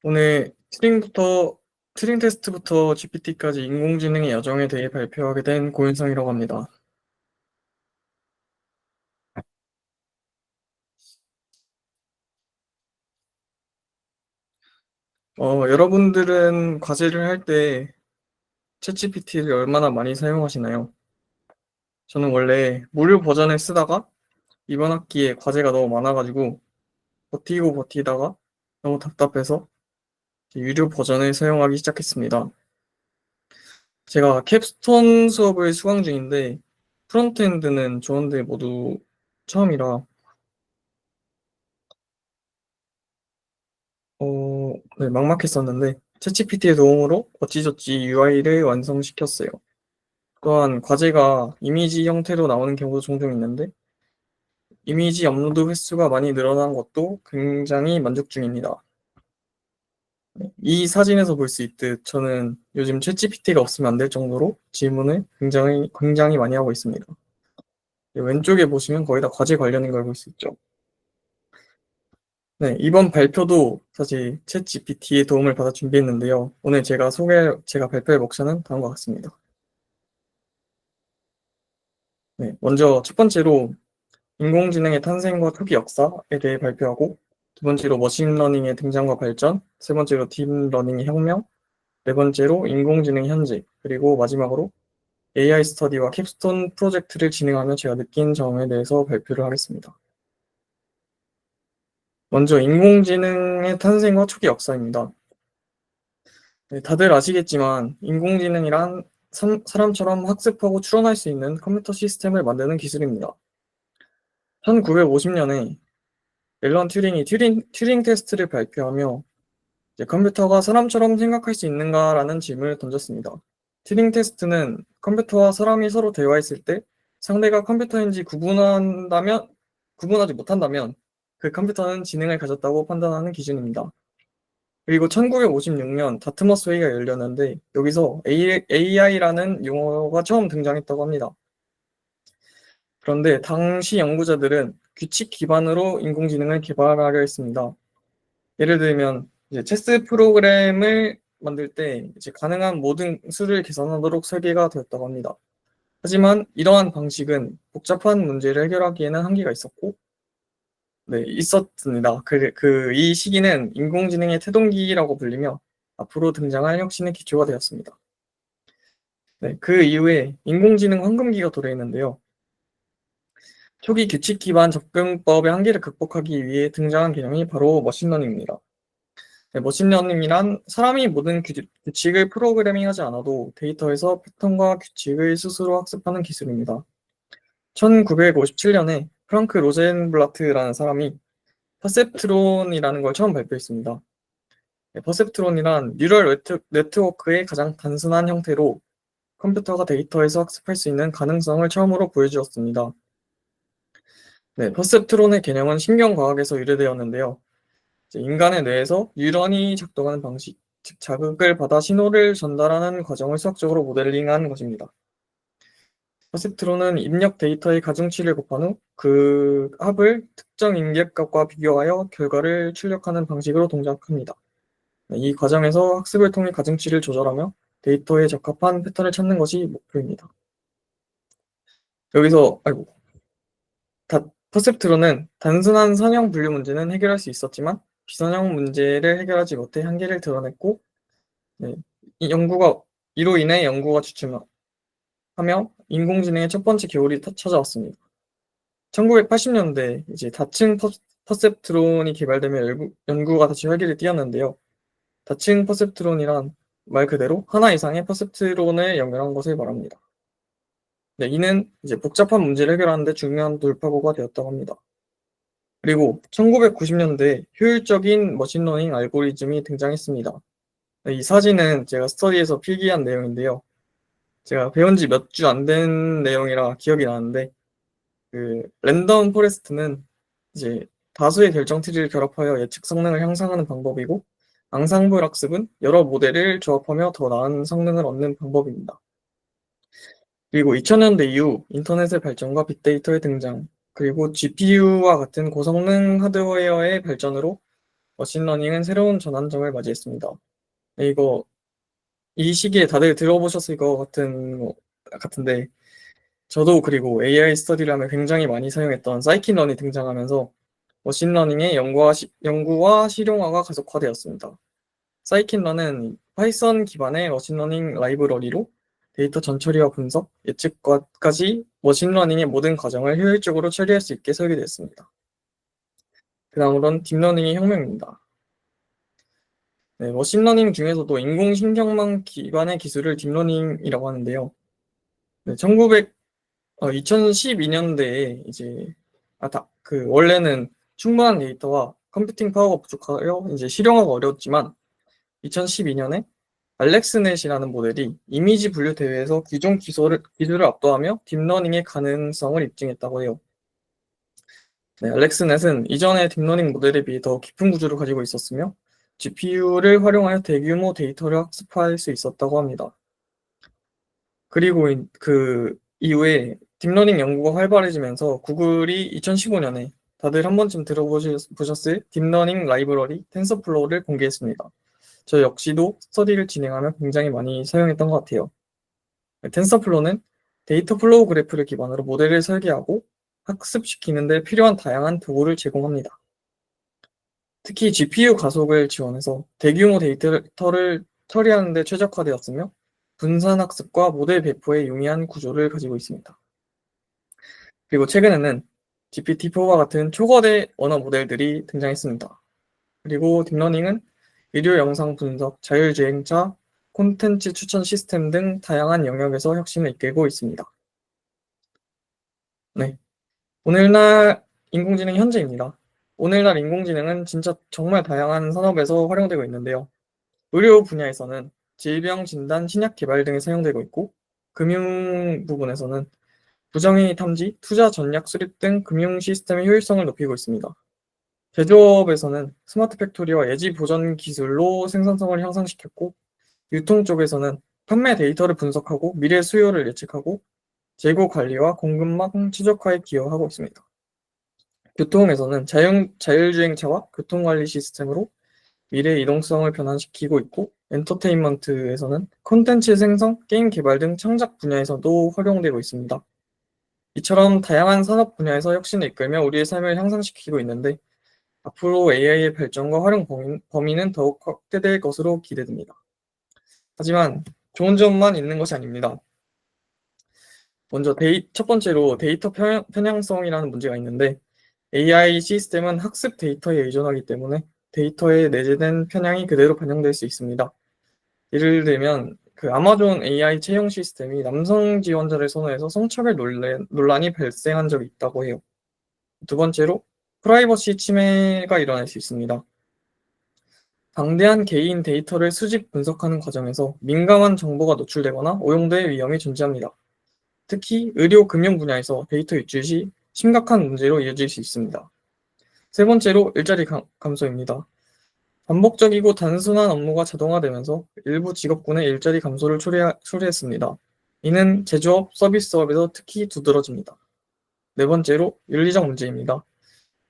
오늘 튜링 테스트부터 GPT까지 인공지능의 여정에 대해 발표하게 된 고윤성이라고 합니다. 여러분들은 과제를 할 때 챗GPT를 얼마나 많이 사용하시나요? 저는 원래 무료 버전을 쓰다가 이번 학기에 과제가 너무 많아가지고 버티고 버티다가 너무 답답해서 유료 버전을 사용하기 시작했습니다. 제가 캡스톤 수업을 수강 중인데 프론트엔드는 좋은데 모두 처음이라 네, 막막했었는데 챗GPT의 도움으로 어찌저찌 UI를 완성시켰어요. 또한 과제가 이미지 형태로 나오는 경우도 종종 있는데 이미지 업로드 횟수가 많이 늘어난 것도 굉장히 만족 중입니다. 네, 이 사진에서 볼 수 있듯 저는 요즘 챗GPT가 없으면 안 될 정도로 질문을 굉장히 많이 하고 있습니다. 네, 왼쪽에 보시면 거의 다 과제 관련인 걸 볼 수 있죠. 네, 이번 발표도 사실 챗GPT의 도움을 받아 준비했는데요. 오늘 제가 발표할 목차는 다음과 같습니다. 네, 먼저 첫 번째로 인공지능의 탄생과 초기 역사에 대해 발표하고, 두 번째로 머신러닝의 등장과 발전, 세 번째로 딥러닝의 혁명, 네 번째로 인공지능 현재, 그리고 마지막으로 AI 스터디와 캡스톤 프로젝트를 진행하며 제가 느낀 점에 대해서 발표를 하겠습니다. 먼저 인공지능의 탄생과 초기 역사입니다. 네, 다들 아시겠지만 인공지능이란 사람처럼 학습하고 추론할 수 있는 컴퓨터 시스템을 만드는 기술입니다. 1950년에 앨런 튜링이 튜링 테스트를 발표하며 이제 컴퓨터가 사람처럼 생각할 수 있는가라는 질문을 던졌습니다. 튜링 테스트는 컴퓨터와 사람이 서로 대화했을 때 상대가 컴퓨터인지 구분하지 못한다면 그 컴퓨터는 지능을 가졌다고 판단하는 기준입니다. 그리고 1956년 다트머스 회의가 열렸는데 여기서 AI라는 용어가 처음 등장했다고 합니다. 그런데 당시 연구자들은 규칙 기반으로 인공지능을 개발하려 했습니다. 예를 들면 이제 체스 프로그램을 만들 때 이제 가능한 모든 수를 계산하도록 설계가 되었다고 합니다. 하지만 이러한 방식은 복잡한 문제를 해결하기에는 한계가 있었고, 네, 있었습니다. 이 시기는 인공지능의 태동기라고 불리며 앞으로 등장할 혁신의 기초가 되었습니다. 네, 그 이후에 인공지능 황금기가 도래했는데요. 초기 규칙 기반 접근법의 한계를 극복하기 위해 등장한 개념이 바로 머신러닝입니다. 네, 머신러닝이란 사람이 모든 규칙을 프로그래밍하지 않아도 데이터에서 패턴과 규칙을 스스로 학습하는 기술입니다. 1957년에 프랑크 로젠블라트라는 사람이 퍼셉트론이라는 걸 처음 발표했습니다. 네, 퍼셉트론이란 뉴럴 네트워크의 가장 단순한 형태로 컴퓨터가 데이터에서 학습할 수 있는 가능성을 처음으로 보여주었습니다. 네, 퍼셉트론의 개념은 신경과학에서 유래되었는데요. 인간의 뇌에서 뉴런이 작동하는 방식, 즉 자극을 받아 신호를 전달하는 과정을 수학적으로 모델링한 것입니다. 퍼셉트론은 입력 데이터의 가중치를 곱한 후 그 합을 특정 인계값과 비교하여 결과를 출력하는 방식으로 동작합니다. 네, 이 과정에서 학습을 통해 가중치를 조절하며 데이터에 적합한 패턴을 찾는 것이 목표입니다. 여기서 퍼셉트론은 단순한 선형 분류 문제는 해결할 수 있었지만 비선형 문제를 해결하지 못해 한계를 드러냈고, 네, 이로 인해 연구가 주춤하며 인공지능의 첫 번째 겨울이 찾아왔습니다. 1980년대 이제 다층 퍼셉트론이 개발되며 연구가 다시 활기를 띠었는데요. 다층 퍼셉트론이란 말 그대로 하나 이상의 퍼셉트론을 연결한 것을 말합니다. 네, 이는 이제 복잡한 문제를 해결하는 데 중요한 돌파구가 되었다고 합니다. 그리고 1990년대 효율적인 머신러닝 알고리즘이 등장했습니다. 네, 이 사진은 제가 스터디에서 필기한 내용인데요. 제가 배운 지 몇 주 안 된 내용이라 기억이 나는데, 랜덤 포레스트는 이제 다수의 결정 트리를 결합하여 예측 성능을 향상하는 방법이고, 앙상블 학습은 여러 모델을 조합하며 더 나은 성능을 얻는 방법입니다. 그리고 2000년대 이후 인터넷의 발전과 빅데이터의 등장, 그리고 GPU와 같은 고성능 하드웨어의 발전으로 머신러닝은 새로운 전환점을 맞이했습니다. 네, 이 시기에 다들 들어보셨을 것 같은데, 저도 그리고 AI 스터디를 하면 굉장히 많이 사용했던 사이킨런이 등장하면서 머신러닝의 연구와 실용화가 가속화되었습니다. 사이킨런은 파이썬 기반의 머신러닝 라이브러리로 데이터 전처리와 분석, 예측까지 머신러닝의 모든 과정을 효율적으로 처리할 수 있게 설계되었습니다. 그다음으로는 딥러닝의 혁명입니다. 네, 머신러닝 중에서도 인공신경망 기반의 기술을 딥러닝이라고 하는데요. 네, 2012년대에 이제 원래는 충분한 데이터와 컴퓨팅 파워가 부족하여 이제 실용화가 어려웠지만 2012년에 알렉스넷이라는 모델이 이미지 분류 대회에서 기존 기술을 압도하며 딥러닝의 가능성을 입증했다고 해요. 네, 알렉스넷은 이전의 딥러닝 모델에 비해 더 깊은 구조를 가지고 있었으며 GPU를 활용하여 대규모 데이터를 학습할 수 있었다고 합니다. 그리고 그 이후에 딥러닝 연구가 활발해지면서 구글이 2015년에 다들 한 번쯤 들어보셨을 딥러닝 라이브러리 텐서플로우를 공개했습니다. 저 역시도 스터디를 진행하며 굉장히 많이 사용했던 것 같아요. 텐서플로우는 데이터 플로우 그래프를 기반으로 모델을 설계하고 학습시키는 데 필요한 다양한 도구를 제공합니다. 특히 GPU 가속을 지원해서 대규모 데이터를 처리하는 데 최적화되었으며 분산 학습과 모델 배포에 용이한 구조를 가지고 있습니다. 그리고 최근에는 GPT-4와 같은 초거대 언어 모델들이 등장했습니다. 그리고 딥러닝은 비디오 영상 분석, 자율주행차, 콘텐츠 추천 시스템 등 다양한 영역에서 혁신을 이끌고 있습니다. 네. 오늘날 인공지능 현재입니다. 오늘날 인공지능은 진짜 정말 다양한 산업에서 활용되고 있는데요. 의료 분야에서는 질병 진단, 신약 개발 등에 사용되고 있고, 금융 부분에서는 부정행위 탐지, 투자 전략 수립 등 금융 시스템의 효율성을 높이고 있습니다. 제조업에서는 스마트 팩토리와 예지 보전 기술로 생산성을 향상시켰고, 유통 쪽에서는 판매 데이터를 분석하고 미래 수요를 예측하고 재고 관리와 공급망 최적화에 기여하고 있습니다. 교통에서는 자율주행차와 교통관리 시스템으로 미래 이동성을 변환시키고 있고, 엔터테인먼트에서는 콘텐츠 생성, 게임 개발 등 창작 분야에서도 활용되고 있습니다. 이처럼 다양한 산업 분야에서 혁신을 이끌며 우리의 삶을 향상시키고 있는데, 앞으로 AI의 발전과 활용 범위는 더욱 확대될 것으로 기대됩니다. 하지만 좋은 점만 있는 것이 아닙니다. 먼저 첫 번째로 데이터 편향성이라는 문제가 있는데, AI 시스템은 학습 데이터에 의존하기 때문에 데이터에 내재된 편향이 그대로 반영될 수 있습니다. 예를 들면 그 아마존 AI 채용 시스템이 남성 지원자를 선호해서 성차별 논란이 발생한 적이 있다고 해요. 두 번째로 프라이버시 침해가 일어날 수 있습니다. 방대한 개인 데이터를 수집 분석하는 과정에서 민감한 정보가 노출되거나 오용될 위험이 존재합니다. 특히 의료 금융 분야에서 데이터 유출 시 심각한 문제로 이어질 수 있습니다. 세 번째로 일자리 감소입니다. 반복적이고 단순한 업무가 자동화되면서 일부 직업군의 일자리 감소를 초래했습니다. 이는 제조업, 서비스업에서 특히 두드러집니다. 네 번째로 윤리적 문제입니다.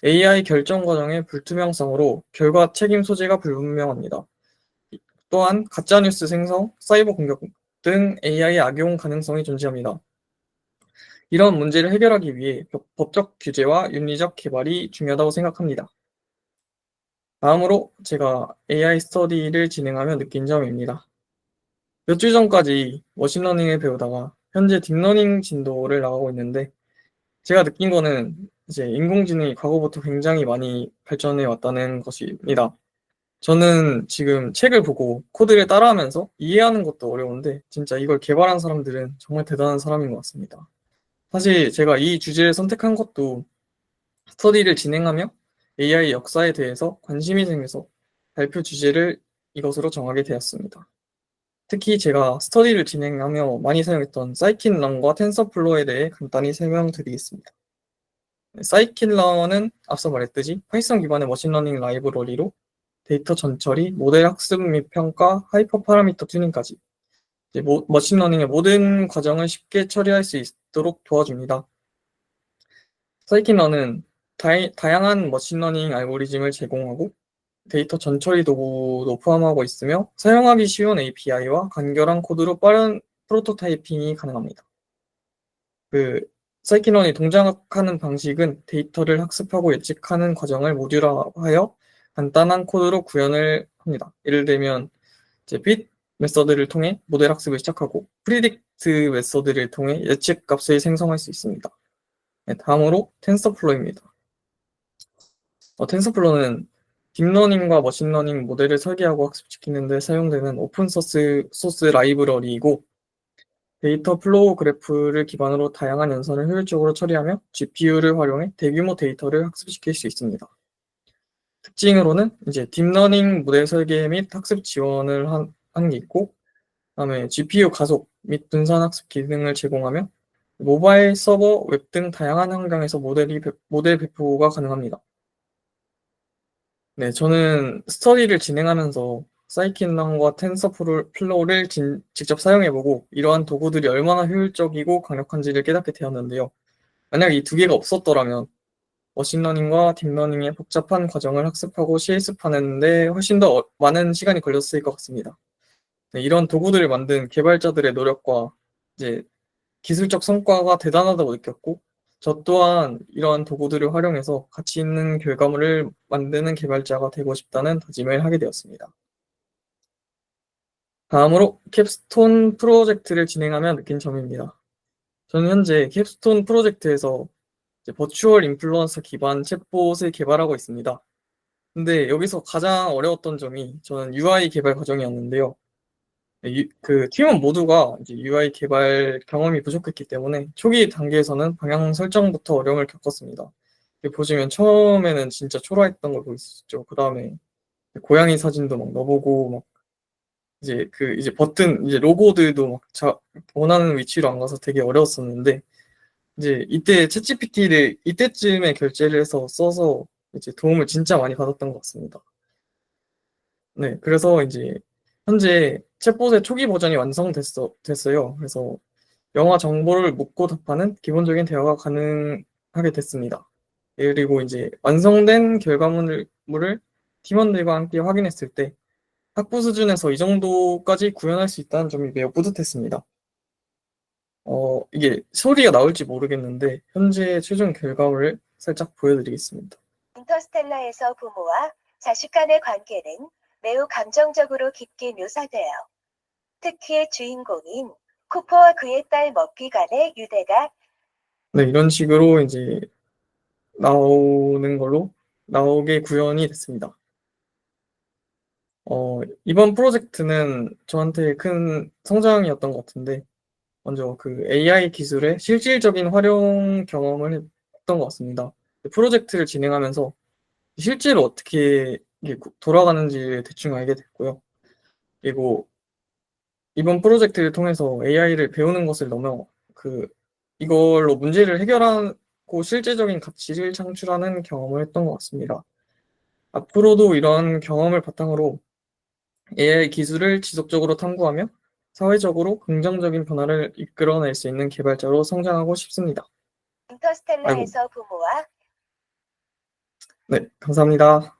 AI 결정 과정의 불투명성으로 결과 책임 소재가 불분명합니다. 또한 가짜뉴스 생성, 사이버 공격 등 AI 악용 가능성이 존재합니다. 이런 문제를 해결하기 위해 법적 규제와 윤리적 개발이 중요하다고 생각합니다. 다음으로 제가 AI 스터디를 진행하며 느낀 점입니다. 몇 주 전까지 머신러닝을 배우다가 현재 딥러닝 진도를 나가고 있는데, 제가 느낀 거는 이제 인공지능이 과거부터 굉장히 많이 발전해 왔다는 것입니다. 저는 지금 책을 보고 코드를 따라하면서 이해하는 것도 어려운데 진짜 이걸 개발한 사람들은 정말 대단한 사람인 것 같습니다. 사실 제가 이 주제를 선택한 것도 스터디를 진행하며 AI 역사에 대해서 관심이 생겨서 발표 주제를 이것으로 정하게 되었습니다. 특히 제가 스터디를 진행하며 많이 사용했던 사이킨런과 텐서플로우에 대해 간단히 설명드리겠습니다. 사이킨런은 앞서 말했듯이 파이썬 기반의 머신러닝 라이브러리로 데이터 전처리, 모델 학습 및 평가, 하이퍼 파라미터 튜닝까지 머신러닝의 모든 과정을 쉽게 처리할 수 있도록 도와줍니다. 사이킨런은 다양한 머신러닝 알고리즘을 제공하고 데이터 전처리 도구도 포함하고 있으며 사용하기 쉬운 API와 간결한 코드로 빠른 프로토타이핑이 가능합니다. 사이킨런이 동작하는 방식은 데이터를 학습하고 예측하는 과정을 모듈화하여 간단한 코드로 구현을 합니다. 예를 들면 이제 빗 메서드를 통해 모델 학습을 시작하고 프리딕트 메서드를 통해 예측 값을 생성할 수 있습니다. 네, 다음으로 텐서플로우입니다. 텐서플로우는 딥러닝과 머신러닝 모델을 설계하고 학습시키는 데 사용되는 오픈소스 라이브러리이고 데이터 플로우 그래프를 기반으로 다양한 연산을 효율적으로 처리하며 GPU를 활용해 대규모 데이터를 학습시킬 수 있습니다. 특징으로는 이제 딥러닝 모델 설계 및 학습 지원을 하는 게 있고, 그다음에 GPU 가속 및 분산 학습 기능을 제공하며 모바일 서버, 웹 등 다양한 환경에서 모델 배포가 가능합니다. 네, 저는 스터디를 진행하면서 사이킨런과 텐서플로우를 직접 사용해보고 이러한 도구들이 얼마나 효율적이고 강력한지를 깨닫게 되었는데요. 만약 이 두 개가 없었더라면 머신러닝과 딥러닝의 복잡한 과정을 학습하고 실습하는 데 훨씬 더 많은 시간이 걸렸을 것 같습니다. 네, 이런 도구들을 만든 개발자들의 노력과 이제 기술적 성과가 대단하다고 느꼈고, 저 또한 이러한 도구들을 활용해서 가치 있는 결과물을 만드는 개발자가 되고 싶다는 다짐을 하게 되었습니다. 다음으로 캡스톤 프로젝트를 진행하며 느낀 점입니다. 저는 현재 캡스톤 프로젝트에서 버추얼 인플루언서 기반 챗봇을 개발하고 있습니다. 근데 여기서 가장 어려웠던 점이 저는 UI 개발 과정이었는데요. 그 팀원 모두가 이제 UI 개발 경험이 부족했기 때문에 초기 단계에서는 방향 설정부터 어려움을 겪었습니다. 보시면 처음에는 진짜 초라했던 걸 보이시죠. 그 다음에 고양이 사진도 막 넣어보고 막 이제 버튼 이제 로고들도 막 원하는 위치로 안 가서 되게 어려웠었는데 이제 이때 챗GPT를 이때쯤에 결제를 해서 써서 이제 도움을 진짜 많이 받았던 것 같습니다. 네, 그래서 이제 현재 챗봇의 초기 버전이 됐어요. 그래서 영화 정보를 묻고 답하는 기본적인 대화가 가능하게 됐습니다. 그리고 이제 완성된 결과물을 팀원들과 함께 확인했을 때 학부 수준에서 이 정도까지 구현할 수 있다는 점이 매우 뿌듯했습니다. 이게 소리가 나올지 모르겠는데 현재 최종 결과물을 살짝 보여드리겠습니다. 인터스텔라에서 부모와 자식 간의 관계는 매우 감정적으로 깊게 묘사돼요. 특히 주인공인 쿠퍼와 그의 딸 머피 간의 유대가 네, 이런 식으로 이제 나오게 구현이 됐습니다. 이번 프로젝트는 저한테 큰 성장이었던 것 같은데, 먼저 그 AI 기술의 실질적인 활용 경험을 했던 것 같습니다. 프로젝트를 진행하면서 실제로 어떻게 이게 돌아가는지 대충 알게 됐고요. 그리고 이번 프로젝트를 통해서 AI를 배우는 것을 넘어 이걸로 문제를 해결하고 실제적인 가치를 창출하는 경험을 했던 것 같습니다. 앞으로도 이런 경험을 바탕으로 AI 기술을 지속적으로 탐구하며 사회적으로 긍정적인 변화를 이끌어낼 수 있는 개발자로 성장하고 싶습니다. 아이고, 인터스텔라에서 부모와 네, 감사합니다.